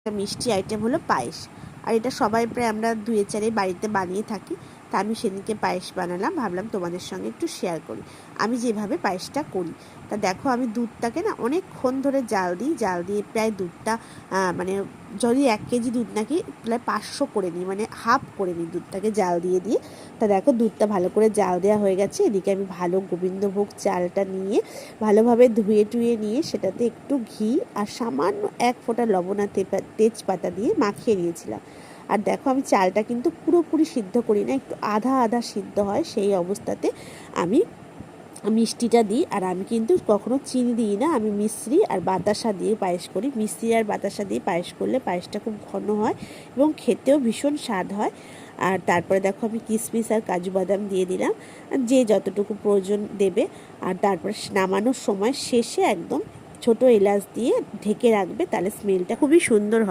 একটা মিষ্টি আইটেম হলো পায়েস। আর এটা সবাই প্রায় আমরা 2-4 বাড়িতে বানিয়ে থাকি। তা আমি সেদিনকে পায়েস বানালাম, ভাবলাম তোমাদের সঙ্গে একটু শেয়ার করি আমি যেভাবে পায়েসটা করি। তা দেখো আমি দুধটাকে না অনেকক্ষণ ধরে জাল দিয়ে প্রায় দুধটা মানে যদি 1 কেজি দুধ নাকি প্রায় 500 করে নিই, মানে হাফ করে নিই দুধটাকে জাল দিয়ে। তা দেখো দুধটা ভালো করে জাল দেওয়া হয়ে গেছে। এদিকে আমি ভালো গোবিন্দভোগ চালটা নিয়ে ভালোভাবে ধুয়ে নিয়ে সেটাতে একটু ঘি আর সামান্য 1 ফোঁটা লবণ আর তেজপাতা দিয়ে মাখিয়ে নিয়েছিলাম। আর দেখো আমি চালটা কিন্তু পুরোপুরি সিদ্ধ করি না, একটু আধা আধা সিদ্ধ হয়, সেই অবস্থাতে আমি মিষ্টিটা দিই। আর আমি কিন্তু কখনো চিনি দিই না, আমি মিশ্রি আর বাতাসা দিয়ে পায়েস করি। মিশ্রি আর বাতাসা দিয়ে পায়েস করলে পায়েসটা খুব ঘন হয় এবং খেতেও ভীষণ স্বাদ হয়। আর তারপরে দেখো আমি কিশমিশ আর কাজু বাদাম দিয়ে দিলাম, যে যতটুকু প্রয়োজন দেবে। আর তারপরে নামানোর সময় শেষে একদম ছোটো এলাচ দিয়ে ঢেকে রাখবে, তাহলে স্মেলটা খুবই সুন্দর হবে।